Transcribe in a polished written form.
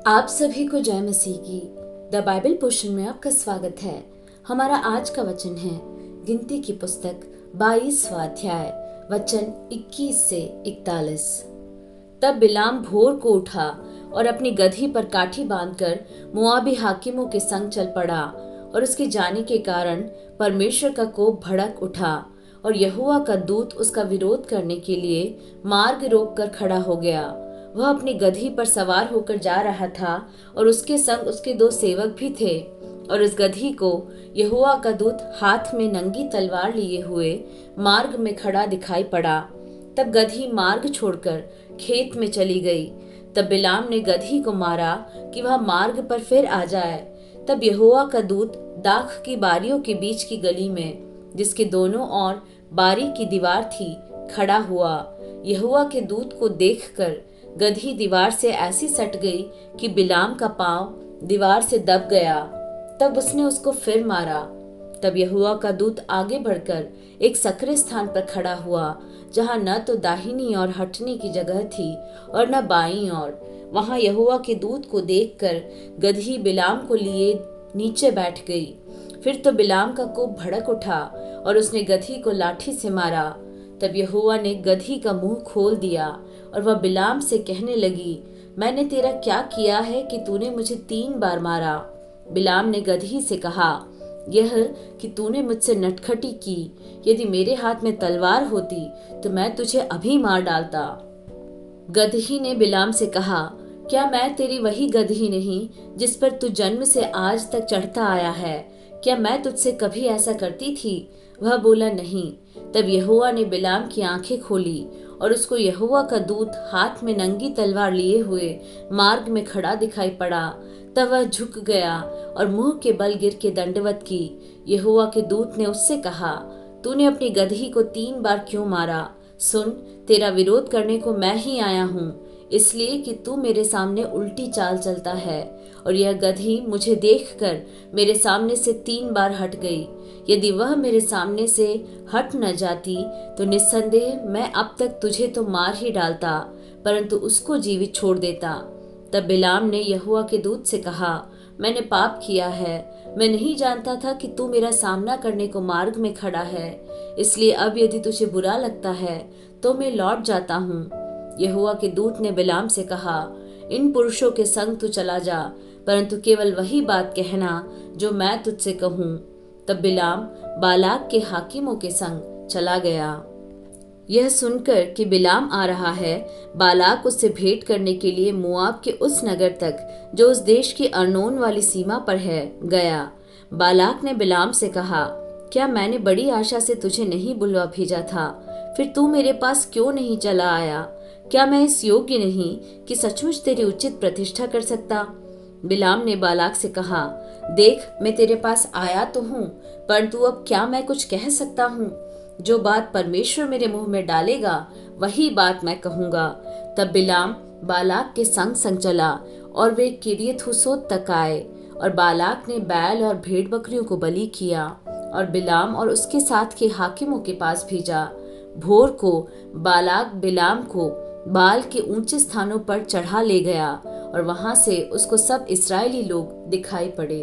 आप सभी को जय मसीह की द बाइबल पोर्शन में आपका स्वागत है। हमारा आज का वचन है गिनती की पुस्तक 22वां अध्याय वचन 21 से 41। तब बिलाम भोर को उठा और अपनी गधी पर काठी बांधकर मोआबी हाकिमों के संग चल पड़ा, और उसके जाने के कारण परमेश्वर का कोप भड़क उठा और यहोवा का दूत उसका विरोध करने के लिए मार्ग रोक कर खड़ा हो गया। वह अपनी गधी पर सवार होकर जा रहा था और उसके संग उसके 2 सेवक भी थे, और उस गधी को यहोवा का दूत हाथ में नंगी तलवार लिए हुए मार्ग में खड़ा दिखाई पड़ा। तब गधी मार्ग छोड़कर खेत में चली गई। तब बिलाम ने गधी को मारा कि वह मार्ग पर फिर आ जाए। तब यहोवा का दूत दाख की बारियों के बीच की गली में, जिसके दोनों ओर बारी की दीवार थी, खड़ा हुआ। यहोवा के दूत को देखकर गधी दीवार से ऐसी सट गई कि बिलाम का पांव दीवार से दब गया। तब उसने उसको फिर मारा। तब यहोवा का दूत आगे बढ़कर एक सकरे स्थान पर खड़ा हुआ, जहां न तो दाहिनी और हटने की जगह थी और न बाईं ओर। वहां यहोवा के दूत को देखकर गधी बिलाम को लिए नीचे बैठ गई। फिर तो बिलाम का कोप भड़क उठा और उसने गधी को लाठी से मारा। तब यहोवा ने गधी का मुंह खोल दिया और वह बिलाम से कहने लगी, मैंने तेरा क्या किया है कि तूने मुझे 3 बार मारा? बिलाम ने गधी से कहा, यह कि तूने मुझसे नटखटी की। यदि मेरे हाथ में तलवार होती तो मैं तुझे अभी मार डालता। गदही ने बिलाम से कहा, क्या मैं तेरी वही गदही नहीं जिस पर तू जन्म से आज तक चढ़ता आया है? क्या मैं तुझसे कभी ऐसा करती थी? वह बोला, नहीं। तब यहोवा ने बिलाम की आंखें खोली और उसको यहोवा का दूत हाथ में नंगी तलवार लिए हुए मार्ग में खड़ा दिखाई पड़ा। तब वह झुक गया और मुंह के बल गिर के दंडवत की। यहोवा के दूत ने उससे कहा, तूने अपनी गदही को 3 बार क्यों मारा? सुन, तेरा विरोध करने को मैं ही आया हूँ, इसलिए कि तू मेरे सामने उल्टी चाल चलता है। और यह गधी मुझे देखकर मेरे सामने से 3 बार हट गई। यदि वह मेरे सामने से हट न जाती तो निस्संदेह मैं अब तक तुझे तो मार ही डालता, परंतु उसको जीवित छोड़ देता। तब बिलाम ने यहोवा के दूत से कहा, मैंने पाप किया है। मैं नहीं जानता था कि तू मेरा सामना करने को मार्ग में खड़ा है। इसलिए अब यदि तुझे बुरा लगता है तो मैं लौट जाता हूँ। यहोवा के दूत ने बिलाम से कहा, इन पुरुषों के संग तू चला जा, परंतु केवल वही बात कहना जो मैं तुझसे कहूँ। तब बिलाम बालाक के हाकिमों के संग चला गया। यह सुनकर कि बिलाम आ रहा है, बालाक उससे भेंट करने के लिए मोआब के उस नगर तक जो उस देश की अर्नोन वाली सीमा पर है गया। बालाक ने बिलाम से कहा, क्या मैंने बड़ी आशा से तुझे नहीं बुलवा भेजा था? फिर तू मेरे पास क्यों नहीं चला आया? क्या मैं इस योग्य नहीं कि सचमुच तेरी उचित प्रतिष्ठा कर सकता? बिलाम ने बालाक से कहा, देख, मैं तेरे पास आया तो हूँ, परंतु अब क्या मैं कुछ कह सकता हूँ? जो बात परमेश्वर मेरे मुंह में डालेगा वही बात मैं कहूँगा। तब बिलाम बालाक के संग संग चला और वे किरियत हुसोत तक आए, और बालाक ने बैल और भेड़ बकरियों को बलि किया और बिलाम और उसके साथ के हाकिमों के पास भेजा। भोर को बालाक बिलाम को बाल के ऊंचे स्थानों पर चढ़ा ले गया और वहां से उसको सब इस्राएली लोग दिखाई पड़े।